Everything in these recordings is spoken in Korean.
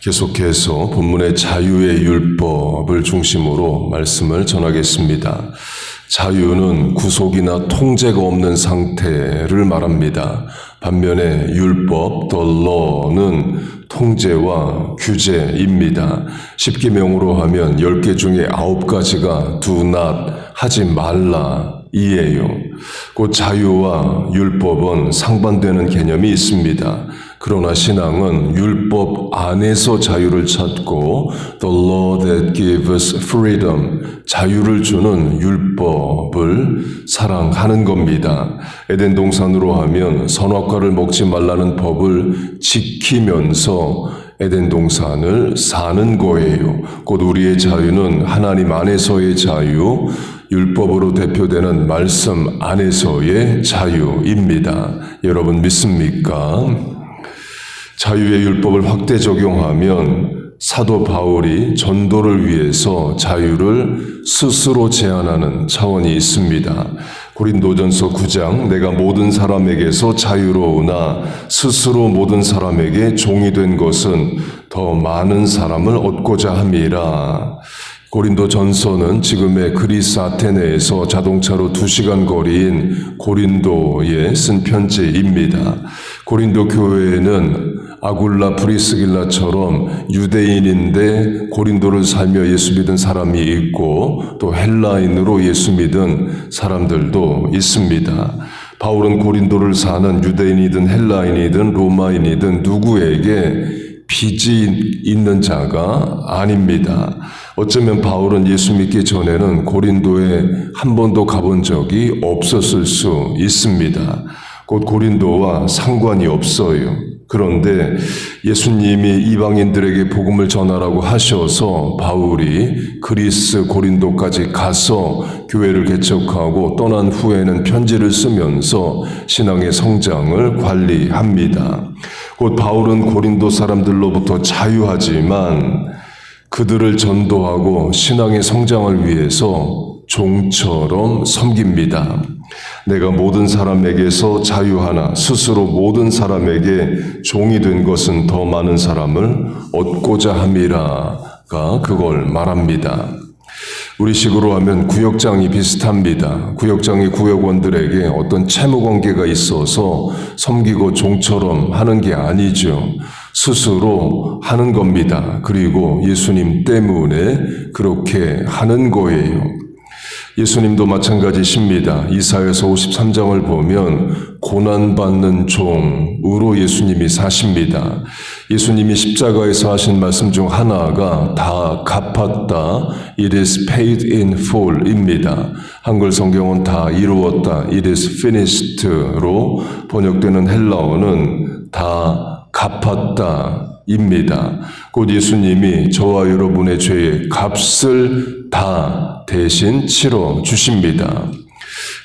계속해서 본문의 자유의 율법을 중심으로 말씀을 전하겠습니다. 자유는 구속이나 통제가 없는 상태를 말합니다. 반면에 율법, the law는 통제와 규제입니다. 십계명으로 하면 10개 중에 9가지가 do not, 하지 말라 이에요. 곧 자유와 율법은 상반되는 개념이 있습니다. 그러나 신앙은 율법 안에서 자유를 찾고 the law that gives freedom, 자유를 주는 율법을 사랑하는 겁니다. 에덴 동산으로 하면 선악과를 먹지 말라는 법을 지키면서 에덴 동산을 사는 거예요. 곧 우리의 자유는 하나님 안에서의 자유, 율법으로 대표되는 말씀 안에서의 자유입니다. 여러분 믿습니까? 자유의 율법을 확대 적용하면 사도 바울이 전도를 위해서 자유를 스스로 제한하는 차원이 있습니다. 고린도전서 9장 내가 모든 사람에게서 자유로우나 스스로 모든 사람에게 종이 된 것은 더 많은 사람을 얻고자 함이라. 고린도전서는 지금의 그리스 아테네에서 자동차로 2시간 거리인 고린도에 쓴 편지입니다. 고린도 교회에는 아굴라 브리스길라처럼 유대인인데 고린도를 살며 예수 믿은 사람이 있고 또 헬라인으로 예수 믿은 사람들도 있습니다. 바울은 고린도를 사는 유대인이든 헬라인이든 로마인이든 누구에게 빚이 있는 자가 아닙니다. 어쩌면 바울은 예수 믿기 전에는 고린도에 한 번도 가본 적이 없었을 수 있습니다. 곧 고린도와 상관이 없어요. 그런데 예수님이 이방인들에게 복음을 전하라고 하셔서 바울이 그리스 고린도까지 가서 교회를 개척하고 떠난 후에는 편지를 쓰면서 신앙의 성장을 관리합니다. 곧 바울은 고린도 사람들로부터 자유하지만 그들을 전도하고 신앙의 성장을 위해서 종처럼 섬깁니다. 내가 모든 사람에게서 자유하나 스스로 모든 사람에게 종이 된 것은 더 많은 사람을 얻고자 함이라가 그걸 말합니다. 우리식으로 하면 구역장이 비슷합니다. 구역장이 구역원들에게 어떤 채무관계가 있어서 섬기고 종처럼 하는 게 아니죠. 스스로 하는 겁니다. 그리고 예수님 때문에 그렇게 하는 거예요. 예수님도 마찬가지십니다. 이사야서 53장을 보면 고난받는 종으로 예수님이 사십니다. 예수님이 십자가에서 하신 말씀 중 하나가 다 갚았다. It is paid in full 입니다. 한글 성경은 다 이루었다. It is finished로 번역되는 헬라어는 다 갚았다. 입니다. 곧 예수님이 저와 여러분의 죄의 값을 다 대신 치러 주십니다.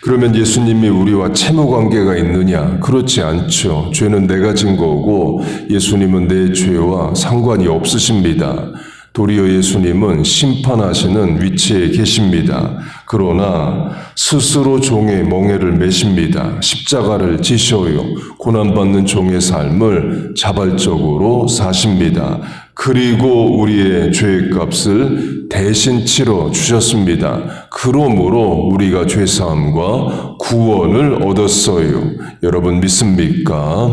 그러면 예수님이 우리와 채무 관계가 있느냐? 그렇지 않죠. 죄는 내가 진 거고 예수님은 내 죄와 상관이 없으십니다. 도리어 예수님은 심판하시는 위치에 계십니다. 그러나 스스로 종의 멍에를 메십니다. 십자가를 지셔요. 고난받는 종의 삶을 자발적으로 사십니다. 그리고 우리의 죄의 값을 대신 치러 주셨습니다. 그러므로 우리가 죄사함과 구원을 얻었어요. 여러분 믿습니까?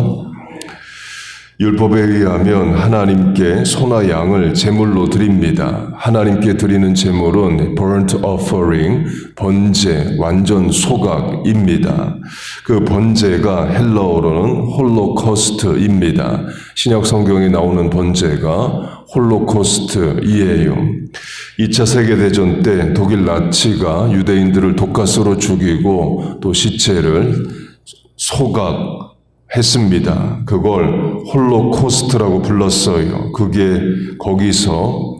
율법에 의하면 하나님께 소나 양을 제물로 드립니다. 하나님께 드리는 제물은 burnt offering, 번제, 완전 소각입니다. 그 번제가 헬라어로는 홀로코스트입니다. 신약 성경에 나오는 번제가 홀로코스트이에요. 2차 세계대전 때 독일 나치가 유대인들을 독가스로 죽이고 또 시체를 소각했습니다. 그걸 홀로코스트라고 불렀어요. 그게 거기서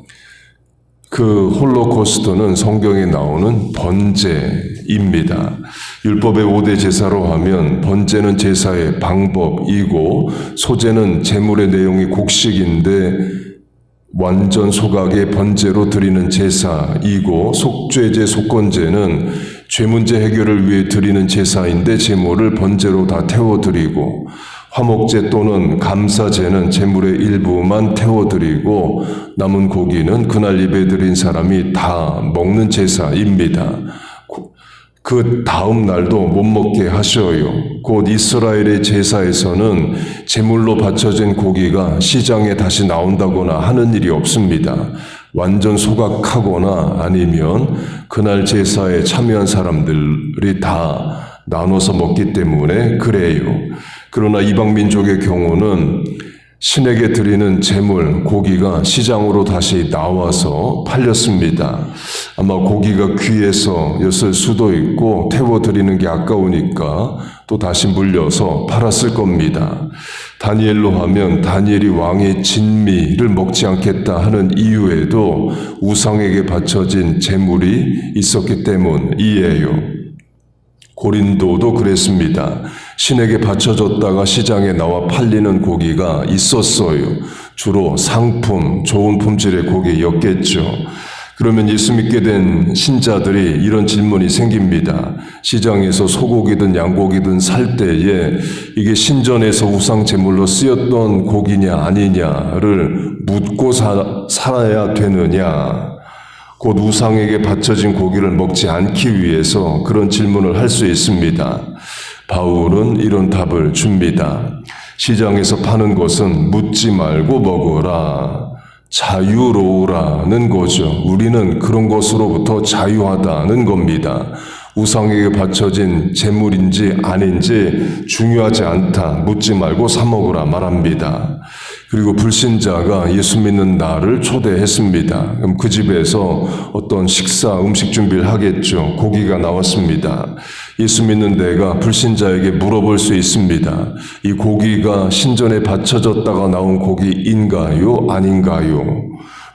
그 홀로코스트는 성경에 나오는 번제입니다. 율법의 5대 제사로 하면 번제는 제사의 방법이고 소제는 제물의 내용이 곡식인데 완전 소각의 번제로 드리는 제사이고 속죄제, 속건제는 죄 문제 해결을 위해 드리는 제사인데 제물을 번제로 다 태워드리고 화목제 또는 감사제는 제물의 일부만 태워드리고 남은 고기는 그날 예배드린 사람이 다 먹는 제사입니다. 그 다음 날도 못 먹게 하셔요. 곧 이스라엘의 제사에서는 제물로 바쳐진 고기가 시장에 다시 나온다거나 하는 일이 없습니다. 완전 소각하거나 아니면 그날 제사에 참여한 사람들이 다 나눠서 먹기 때문에 그래요. 그러나 이방 민족의 경우는 신에게 드리는 제물, 고기가 시장으로 다시 나와서 팔렸습니다. 아마 고기가 귀해서였을 수도 있고 태워드리는 게 아까우니까 또 다시 물려서 팔았을 겁니다. 다니엘로 하면 다니엘이 왕의 진미를 먹지 않겠다 하는 이유에도 우상에게 바쳐진 제물이 있었기 때문이에요. 고린도도 그랬습니다. 신에게 바쳐졌다가 시장에 나와 팔리는 고기가 있었어요. 주로 상품, 좋은 품질의 고기였겠죠. 그러면 예수 믿게 된 신자들이 이런 질문이 생깁니다. 시장에서 소고기든 양고기든 살 때에 이게 신전에서 우상 제물로 쓰였던 고기냐 아니냐를 묻고 살아야 되느냐. 곧 우상에게 바쳐진 고기를 먹지 않기 위해서 그런 질문을 할 수 있습니다. 바울은 이런 답을 줍니다. 시장에서 파는 것은 묻지 말고 먹어라. 자유로우라는 거죠. 우리는 그런 것으로부터 자유하다는 겁니다. 우상에게 바쳐진 제물인지 아닌지 중요하지 않다. 묻지 말고 사 먹으라 말합니다. 그리고 불신자가 예수 믿는 날을 초대했습니다. 그럼 그 집에서 어떤 음식 준비를 하겠죠. 고기가 나왔습니다. 예수 믿는 데가 불신자에게 물어볼 수 있습니다. 이 고기가 신전에 바쳐졌다가 나온 고기인가요? 아닌가요?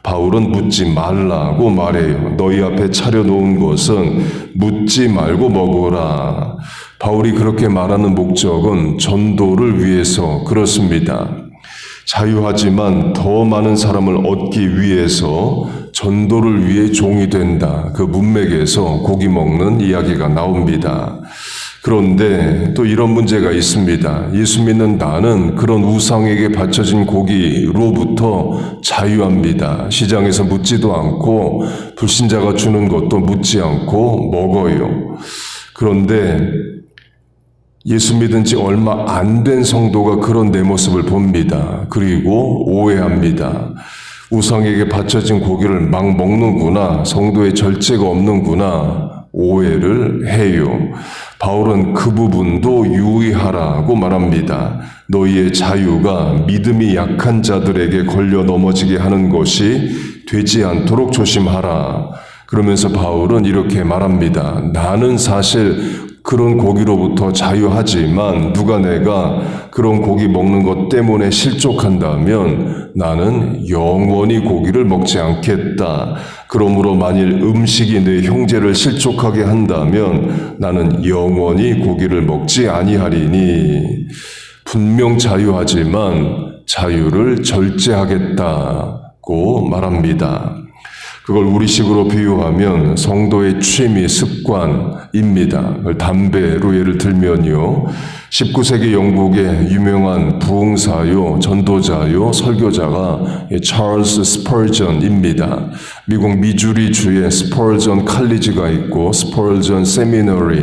바울은 묻지 말라고 말해요. 너희 앞에 차려놓은 것은 묻지 말고 먹어라. 바울이 그렇게 말하는 목적은 전도를 위해서 그렇습니다. 자유하지만 더 많은 사람을 얻기 위해서 전도를 위해 종이 된다. 그 문맥에서 고기 먹는 이야기가 나옵니다. 그런데 또 이런 문제가 있습니다. 예수 믿는 나는 그런 우상에게 바쳐진 고기로부터 자유합니다. 시장에서 묻지도 않고 불신자가 주는 것도 묻지 않고 먹어요. 그런데 예수 믿은 지 얼마 안 된 성도가 그런 내 모습을 봅니다. 그리고 오해합니다. 우상에게 바쳐진 고기를 막 먹는구나. 성도의 절제가 없는구나. 오해를 해요. 바울은 그 부분도 유의하라고 말합니다. 너희의 자유가 믿음이 약한 자들에게 걸려 넘어지게 하는 것이 되지 않도록 조심하라. 그러면서 바울은 이렇게 말합니다. 나는 사실 그런 고기로부터 자유하지만 누가 내가 그런 고기 먹는 것 때문에 실족한다면 나는 영원히 고기를 먹지 않겠다. 그러므로 만일 음식이 내 형제를 실족하게 한다면 나는 영원히 고기를 먹지 아니하리니 분명 자유하지만 자유를 절제하겠다고 말합니다. 그걸 우리식으로 비유하면 성도의 취미, 습관입니다. 담배로 예를 들면요. 19세기 영국의 유명한 부흥사요, 전도자요, 설교자가 찰스 스펄전입니다. 미국 미주리주에 스펄전 칼리지가 있고 스펄전 세미너리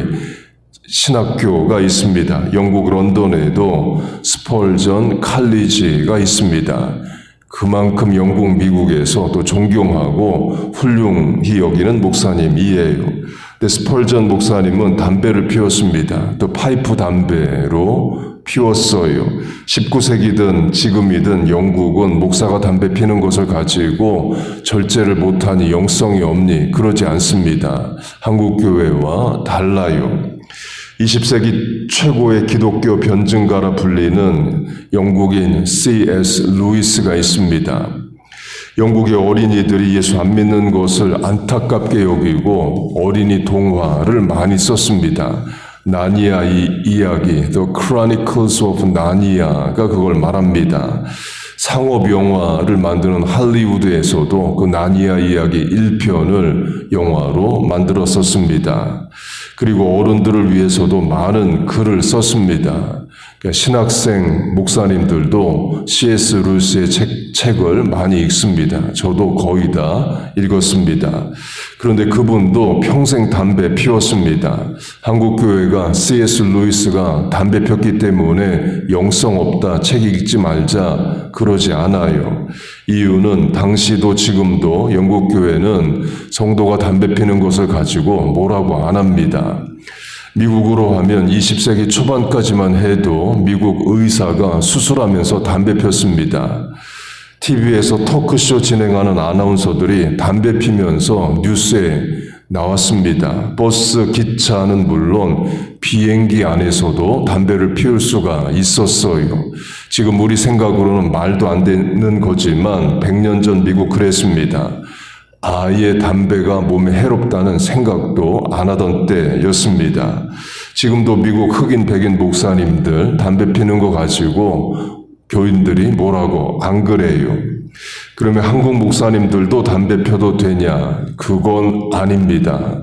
신학교가 있습니다. 영국 런던에도 스펄전 칼리지가 있습니다. 그만큼 영국, 미국에서 또 존경하고 훌륭히 여기는 목사님이에요. 근데 스펄전 목사님은 담배를 피웠습니다. 또 파이프 담배로 피웠어요. 19세기든 지금이든 영국은 목사가 담배 피는 것을 가지고 절제를 못하니 영성이 없니 그러지 않습니다. 한국 교회와 달라요. 20세기 최고의 기독교 변증가라 불리는 영국인 C.S. 루이스가 있습니다. 영국의 어린이들이 예수 안 믿는 것을 안타깝게 여기고 어린이 동화를 많이 썼습니다. 나니아 이야기, The Chronicles of Narnia가 그걸 말합니다. 상업 영화를 만드는 할리우드에서도 그 나니아 이야기 1편을 영화로 만들었었습니다. 그리고 어른들을 위해서도 많은 글을 썼습니다. 그러니까 신학생 목사님들도 C.S. 루이스의 책을 많이 읽습니다. 저도 거의 다 읽었습니다. 그런데 그분도 평생 담배 피웠습니다. 한국교회가 C.S. 루이스가 담배 폈기 때문에 영성 없다, 책 읽지 말자 그러지 않아요. 이유는 당시도 지금도 영국교회는 성도가 담배 피는 것을 가지고 뭐라고 안 합니다. 미국으로 하면 20세기 초반까지만 해도 미국 의사가 수술하면서 담배 폈습니다. TV에서 토크쇼 진행하는 아나운서들이 담배 피면서 뉴스에 나왔습니다. 버스, 기차는 물론 비행기 안에서도 담배를 피울 수가 있었어요. 지금 우리 생각으로는 말도 안 되는 거지만 100년 전 미국 그랬습니다. 아예 담배가 몸에 해롭다는 생각도 안 하던 때였습니다. 지금도 미국 흑인 백인 목사님들 담배 피는 거 가지고 교인들이 뭐라고 안 그래요. 그러면 한국 목사님들도 담배 펴도 되냐? 그건 아닙니다.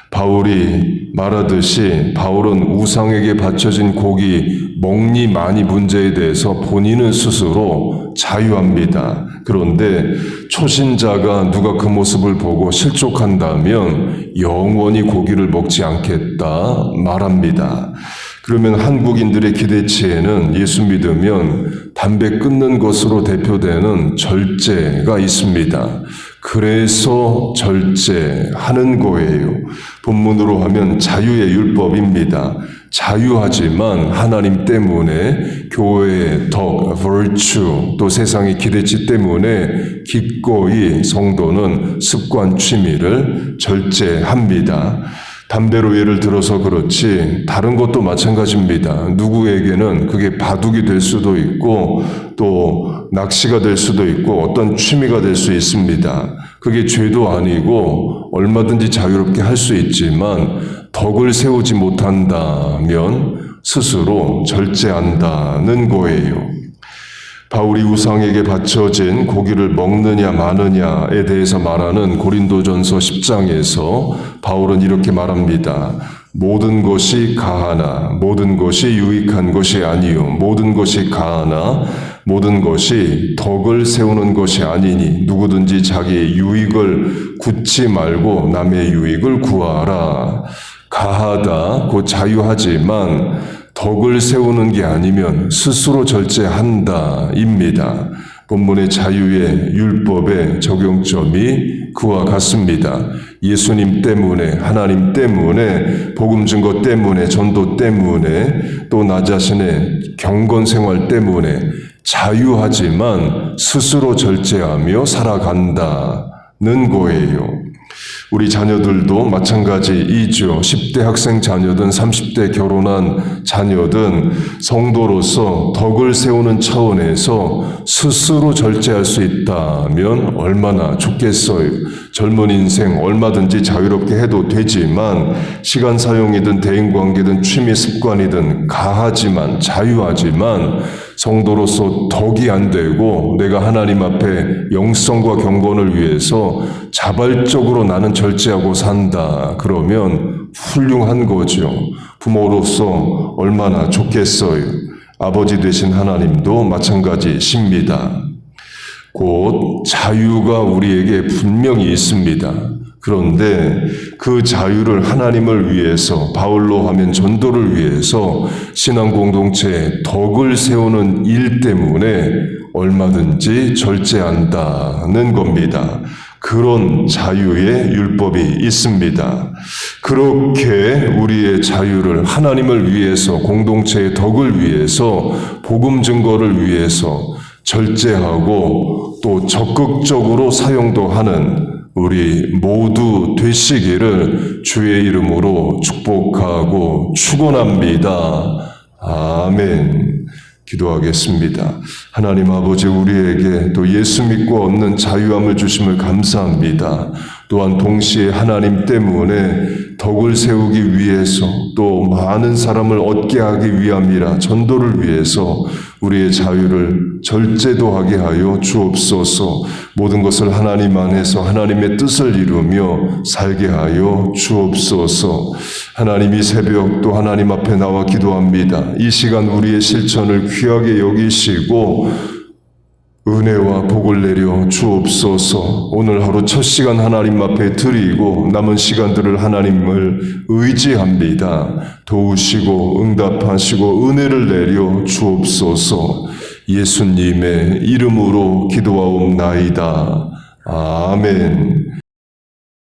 바울이 말하듯이 바울은 우상에게 바쳐진 고기 먹니 마니 문제에 대해서 본인은 스스로 자유합니다. 그런데 초신자가 누가 그 모습을 보고 실족한다면 영원히 고기를 먹지 않겠다 말합니다. 그러면 한국인들의 기대치에는 예수 믿으면 담배 끊는 것으로 대표되는 절제가 있습니다. 그래서 절제하는 거예요. 본문으로 하면 자유의 율법입니다. 자유하지만 하나님 때문에 교회의 덕, virtue, 또 세상의 기대치 때문에 기꺼이 성도는 습관, 취미를 절제합니다. 담배로 예를 들어서 그렇지 다른 것도 마찬가지입니다. 누구에게는 그게 바둑이 될 수도 있고 또 낚시가 될 수도 있고 어떤 취미가 될 수 있습니다. 그게 죄도 아니고 얼마든지 자유롭게 할 수 있지만 덕을 세우지 못한다면 스스로 절제한다는 거예요. 바울이 우상에게 바쳐진 고기를 먹느냐 마느냐에 대해서 말하는 고린도전서 10장에서 바울은 이렇게 말합니다. 모든 것이 가하나 모든 것이 유익한 것이 아니요 모든 것이 가하나 모든 것이 덕을 세우는 것이 아니니 누구든지 자기의 유익을 굳지 말고 남의 유익을 구하라. 가하다 곧 자유하지만 덕을 세우는 게 아니면 스스로 절제한다 입니다. 본문의 자유의 율법의 적용점이 그와 같습니다. 예수님 때문에, 하나님 때문에, 복음 증거 때문에, 전도 때문에, 또 나 자신의 경건 생활 때문에 자유하지만 스스로 절제하며 살아간다는 거예요. 우리 자녀들도 마찬가지이죠. 10대 학생 자녀든 30대 결혼한 자녀든 성도로서 덕을 세우는 차원에서 스스로 절제할 수 있다면 얼마나 좋겠어요. 젊은 인생 얼마든지 자유롭게 해도 되지만 시간 사용이든 대인관계든 취미 습관이든 가하지만 자유하지만 성도로서 덕이 안 되고 내가 하나님 앞에 영성과 경건을 위해서 자발적으로 나는 절제하고 산다. 그러면 훌륭한 거죠. 부모로서 얼마나 좋겠어요. 아버지 되신 하나님도 마찬가지십니다. 곧 자유가 우리에게 분명히 있습니다. 그런데 그 자유를 하나님을 위해서 바울로 하면 전도를 위해서 신앙 공동체에 덕을 세우는 일 때문에 얼마든지 절제한다는 겁니다. 그런 자유의 율법이 있습니다. 그렇게 우리의 자유를 하나님을 위해서 공동체의 덕을 위해서 복음 증거를 위해서 절제하고 또 적극적으로 사용도 하는 우리 모두 되시기를 주의 이름으로 축복하고 축원합니다. 아멘. 기도하겠습니다. 하나님 아버지 우리에게 또 예수 믿고 얻는 자유함을 주심을 감사합니다. 또한 동시에 하나님 때문에 덕을 세우기 위해서 또 많은 사람을 얻게 하기 위함이라 전도를 위해서 우리의 자유를 절제도하게 하여 주옵소서. 모든 것을 하나님 안에서 하나님의 뜻을 이루며 살게 하여 주옵소서. 하나님, 이 새벽 또 하나님 앞에 나와 기도합니다. 이 시간 우리의 실천을 귀하게 여기시고 은혜와 복을 내려 주옵소서. 오늘 하루 첫 시간 하나님 앞에 드리고 남은 시간들을 하나님을 의지합니다. 도우시고 응답하시고 은혜를 내려 주옵소서. 예수님의 이름으로 기도하옵나이다. 아멘.